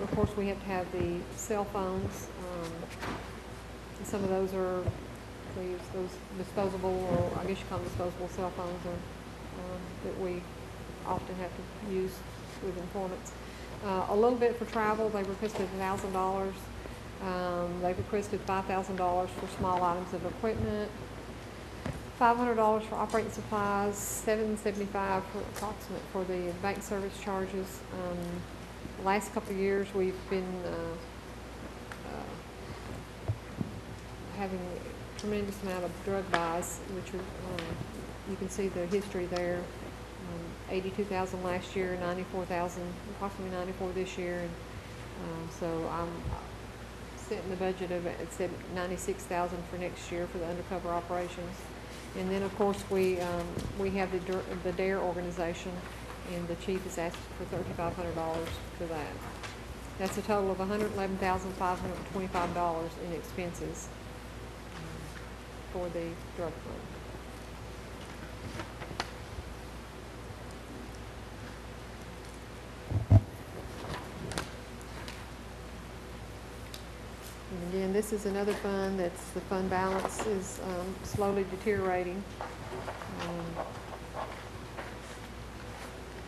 Of course, we have to have the cell phones. Some of those are those disposable, or I guess you call them disposable cell phones, that we often have to use with informants. A little bit for travel. They requested $1,000. They requested $5,000 for small items of equipment, $500 for operating supplies, $775 for approximate for the bank service charges. The last couple of years, we've been having a tremendous amount of drug buys, which are, you can see the history there. 82,000 last year, 94,000, approximately 94 this year, and so I'm setting the budget of at 96,000 for next year for the undercover operations. And then, of course, we have the DARE organization, and the chief is asking for $3,500 for that. That's a total of $111,525 in expenses for the drug fund. this is another fund that's, the fund balance is slowly deteriorating.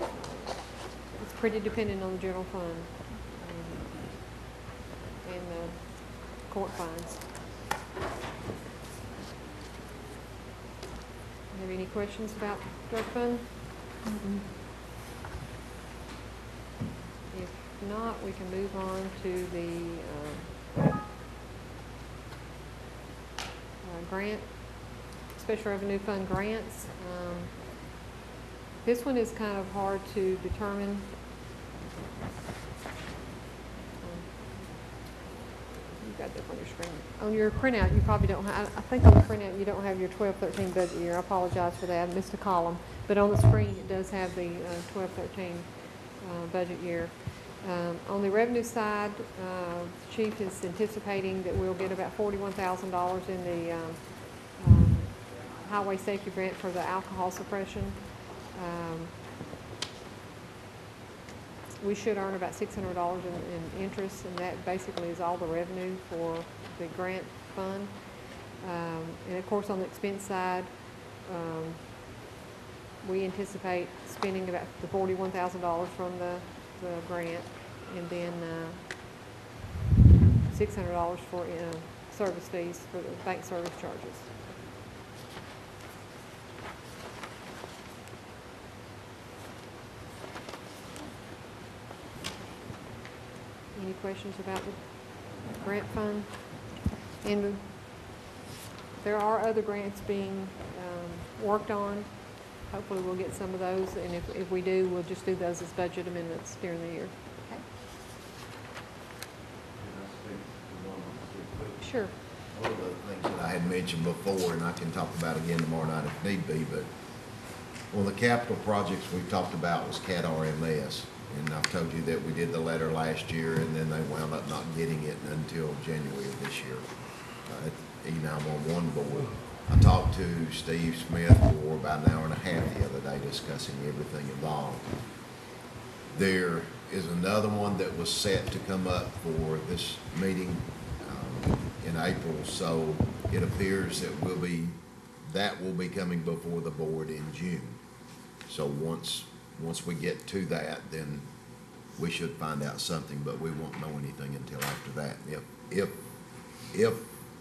It's pretty dependent on the general fund and the court fines. Have any questions about drug fund? If not, we can move on to the grant, special revenue fund grants. This one is kind of hard to determine. You've got that on your screen. On your printout, you probably don't have, I think on the printout you don't have your 12-13 budget year. I apologize for that. I missed a column. But on the screen it does have the 12-13 budget year. On the revenue side, Chief is anticipating that we'll get about $41,000 in the highway safety grant for the alcohol suppression. We should earn about $600 in interest, and that basically is all the revenue for the grant fund. And of course, on the expense side, we anticipate spending about the $41,000 from the grant, and then $600 for service fees for the bank service charges. Any questions about the grant fund? And there are other grants being worked on. Hopefully we'll get some of those, and if we do, we'll just do those as budget amendments during the year. Okay. Sure. One of the things that I had mentioned before, and I can talk about again tomorrow night if need be, but one of the capital projects we talked about was CAT RMS. And I've told you that we did the letter last year, and then they wound up not getting it until January of this year at E911 board. I talked to Steve Smith for about an hour and a half the other day discussing everything involved. There is another one that was set to come up for this meeting in April, so it appears that will be coming before the board in June. So once we get to that, then we should find out something, but we won't know anything until after that. If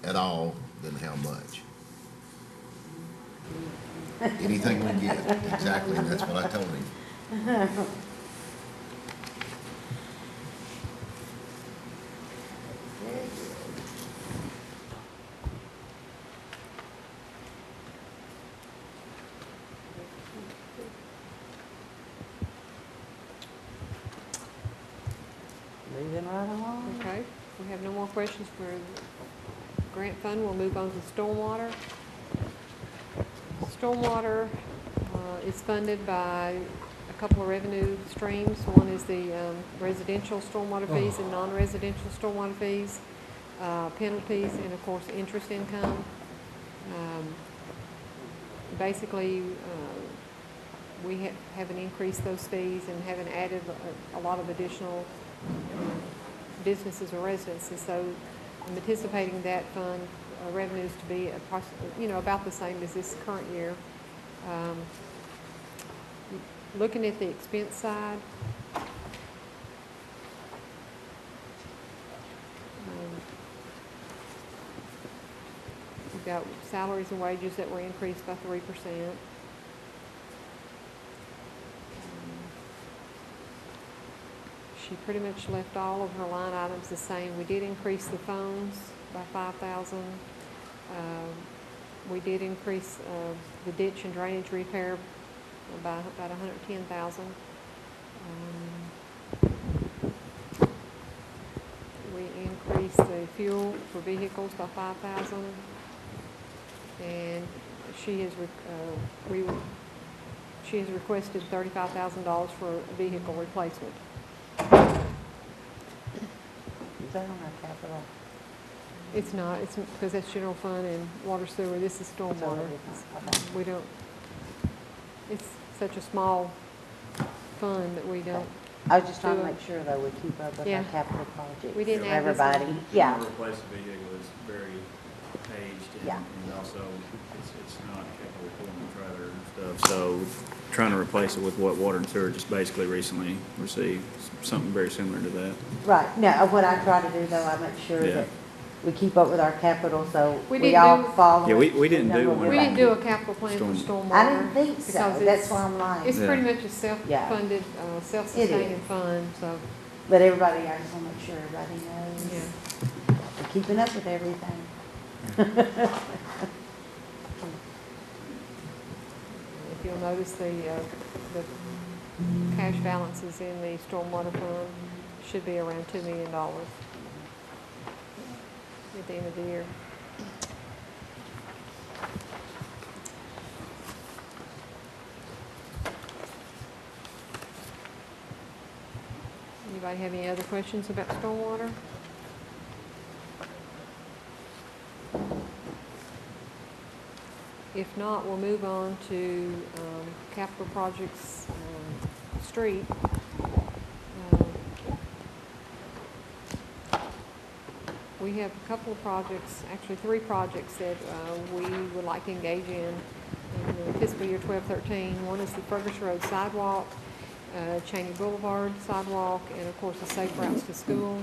at all, then how much? Anything we get, exactly, and that's what I told him. Moving right along. Okay, we have no more questions for grant fund. We'll move on to stormwater. Stormwater is funded by a couple of revenue streams. One is the residential stormwater fees and non-residential stormwater fees, penalties, and of course interest income. Basically, we haven't increased those fees and haven't added a lot of additional businesses or residences, so I'm anticipating that fund revenues to be approximately, about the same as this current year. Looking at the expense side, we've got salaries and wages that were increased by 3%. She pretty much left all of her line items the same. We did increase the phones by $5,000. We did increase the ditch and drainage repair by about $110,000. We increased the fuel for vehicles by $5,000, and she has requested $35,000 for vehicle replacement. Is that on our capital? It's not. It's because that's general fund and water sewer. This is stormwater. We don't. It's such a small fund that we don't I was just trying to Do a- make sure though we keep up with our Yeah. capital projects. We didn't for add this one. everybody. Yeah, Replace the vehicle is very aged Yeah. and also it's not capable of pulling the trailer and stuff. So trying to replace it with what Water and Sewer just basically recently received, something very similar to that. right. No, what I try to do though, I make sure Yeah. that we keep up with our capital, so We we didn't all do- follow. Yeah, we it, didn't know do what one. we're We didn't doing. do a capital plan for stormwater. I didn't think so. because That's it's- why I'm like. It's Yeah. pretty much a self-funded, self-sustaining is. fund, so, But everybody, I just want to make sure everybody knows. yeah. We're keeping up with everything. If you'll notice, the cash balances in the stormwater fund should be around $2 million at the end of the year. Anybody have any other questions about stormwater? If not, we'll move on to capital projects, street. We have a couple of projects, actually 3 projects that we would like to engage in the fiscal year 12-13. One is the Fergus Road sidewalk, Cheney Boulevard sidewalk, and of course the safe routes to school.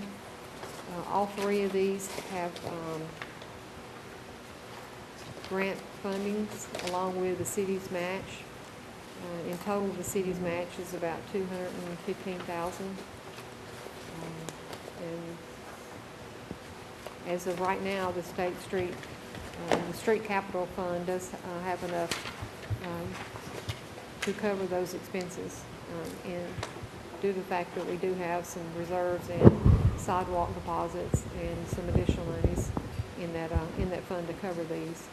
All 3 of these have grant fundings along with the city's match. In total, the city's match is about $215,000. And as of right now, the state street, the street capital fund does have enough to cover those expenses. And due to the fact that we do have some reserves and sidewalk deposits and some additional monies in that fund to cover these.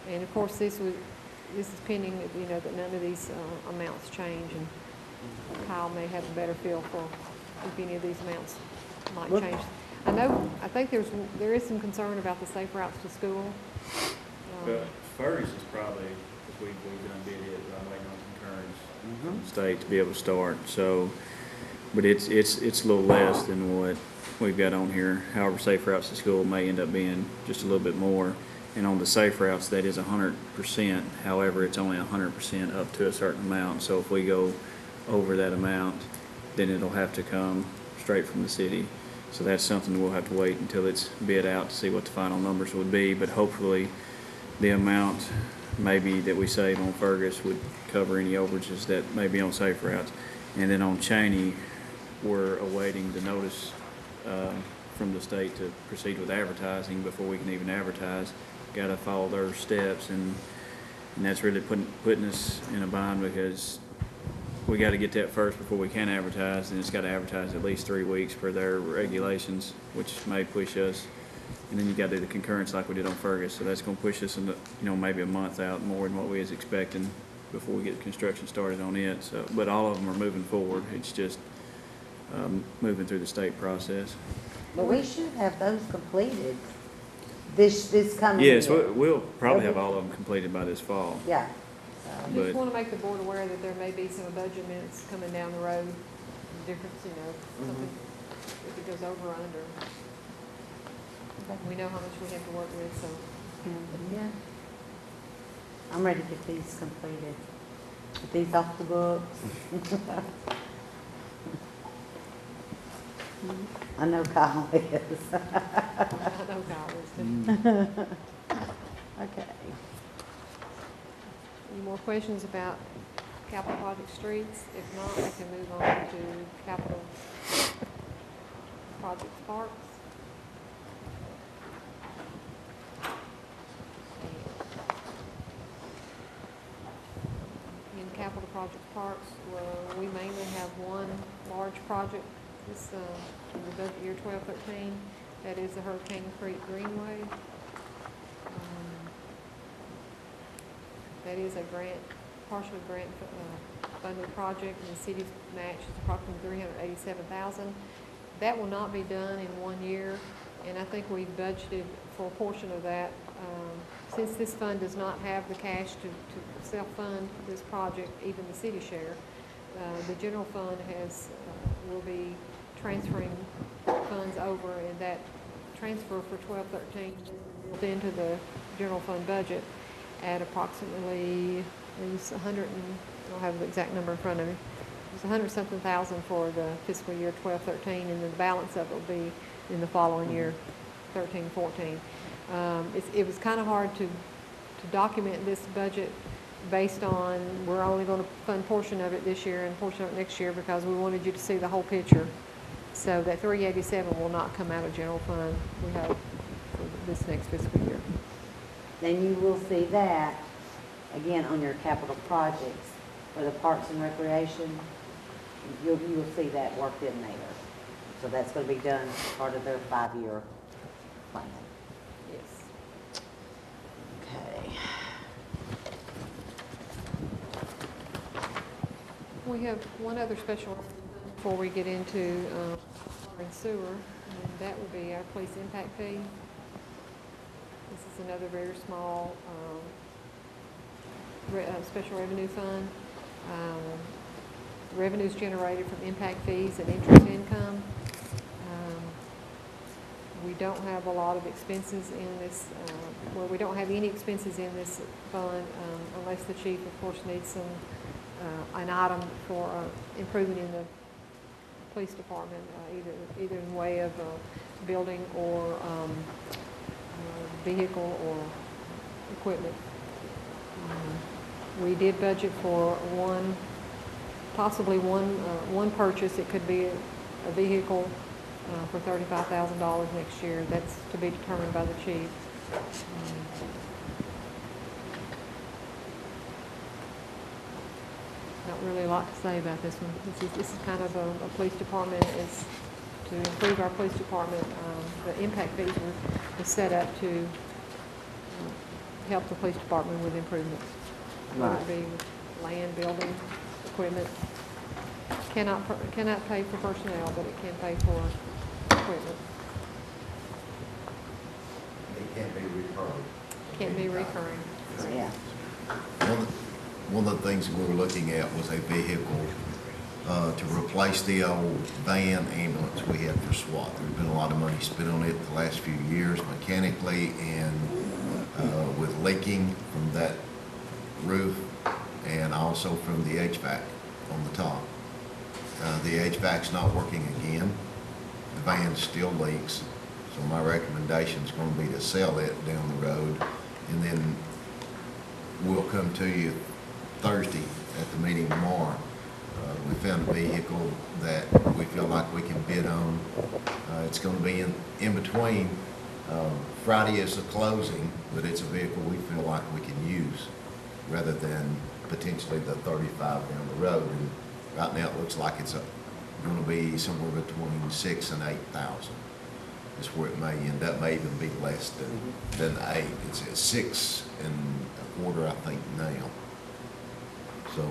And of course, this is pending, that none of these amounts change, and Kyle may have a better feel for if any of these amounts might change. I think there is some concern about the safe routes to school. But Fergus is probably, because we've done bid it, but I'm waiting on concurrence from the state to be able to start. So, but it's a little less than what we've got on here. However, safe routes to school may end up being just a little bit more. And on the safe routes, that is 100%. However, it's only 100% up to a certain amount. So if we go over that amount, then it'll have to come straight from the city. So that's something we'll have to wait until it's bid out to see what the final numbers would be. But hopefully the amount maybe that we save on Fergus would cover any overages that may be on safe routes. And then on Cheney, we're awaiting the notice from the state to proceed with advertising before we can even advertise. Got to follow their steps, and that's really putting us in a bind because we got to get that first before we can advertise, and it's got to advertise at least 3 weeks per their regulations, which may push us. And then you got to do the concurrence like we did on Fergus, so that's going to push us into, maybe a month out more than what we was expecting before we get construction started on it. So, but all of them are moving forward. It's just moving through the state process. But we should have those completed this coming year. Yes, we'll probably have all of them completed by this fall. Yeah. I But- just want to make the board aware that there may be some budget amendments coming down the road, difference, something, if it goes over or under. We know how much we have to work with, so. Yeah. I'm ready to get these completed. Get these off the books. I know Kyle is. I know Kyle is too. Okay. Any more questions about capital project streets? If not, we can move on to capital project parks. In capital project parks, we mainly have one large project this, in the budget year 12-13. That is the Hurricane Creek Greenway. That is a partially grant funded project, and the city's match is approximately $387,000. That will not be done in 1 year, and I think we budgeted for a portion of that. Since this fund does not have the cash to self-fund this project, even the city share, the general fund has we'll be transferring funds over, and that transfer for 12-13 built into the general fund budget at approximately, it was 100 and, I don't have the exact number in front of me. It was 100-something thousand for the fiscal year 12-13, and then the balance of it will be in the following year, 13-14. It was kind of hard to document this budget based on, we're only going to fund portion of it this year and portion of it next year, because we wanted you to see the whole picture. So that 387 will not come out of general fund, we hope, for this next fiscal year. Then you will see that, again, on your capital projects for the Parks and Recreation. You will see that worked in there. So that's going to be done as part of their 5-year plan. Yes. Okay. We have one other special before we get into water and sewer, and that would be our police impact fee. This is another very small special revenue fund. Revenues generated from impact fees and interest income. We don't have a lot of expenses in this, we don't have any expenses in this fund unless the chief, of course, needs some an item for improvement in the police department, either in way of building or vehicle or equipment. We did budget for possibly one purchase. It could be a vehicle for $35,000 next year. That's to be determined by the chief. Not really a lot to say about this one. This is kind of a police department, is to improve our police department. The impact fees were set up to help the police department with improvements. Whether it be with land, building, equipment. Cannot pay for personnel, but it can pay for equipment. It can't be recurring. Can't be recurring. Yeah. One of the things we were looking at was a vehicle to replace the old van ambulance we had for SWAT. There's been a lot of money spent on it the last few years mechanically and with leaking from that roof and also from the HVAC on the top. The HVAC's not working again. The van still leaks. So my recommendation is going to be to sell it down the road, and then we'll come to you Thursday at the meeting tomorrow. We found a vehicle that we feel like we can bid on. It's going to be in between. Friday is the closing, but it's a vehicle we feel like we can use rather than potentially the 35 down the road. And right now it looks like it's going to be somewhere between 6,000 and 8,000. Is where it may end up. May even be less than 8. It's at 6.25, I think, now. So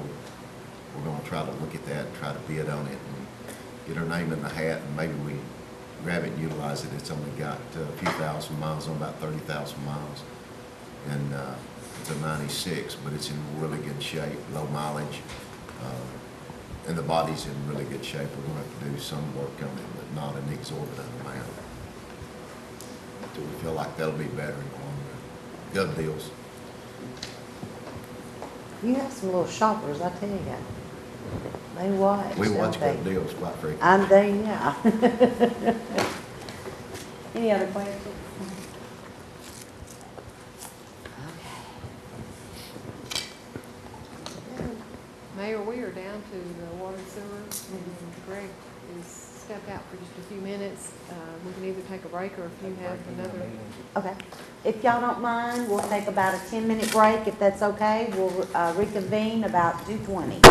we're going to try to look at that and try to bid on it and get our name in the hat, and maybe we grab it and utilize it. It's only got a few thousand miles, on about 30,000 miles, and it's a 96, but it's in really good shape, low mileage, and the body's in really good shape. We're going to have to do some work on it, but not an exorbitant amount. So we feel like that'll be better in the long run. Good deals. You have some little shoppers, I tell you. They watch. We watch don't good they? deals quite frequently. I'm there, yeah. Any other questions? Mayor, we are down to the water and sewer, and Greg is stepped out for just a few minutes. We can either take a break, or if you have another. Okay. If y'all don't mind, we'll take about a 10-minute break, if that's okay. We'll reconvene about 2:20.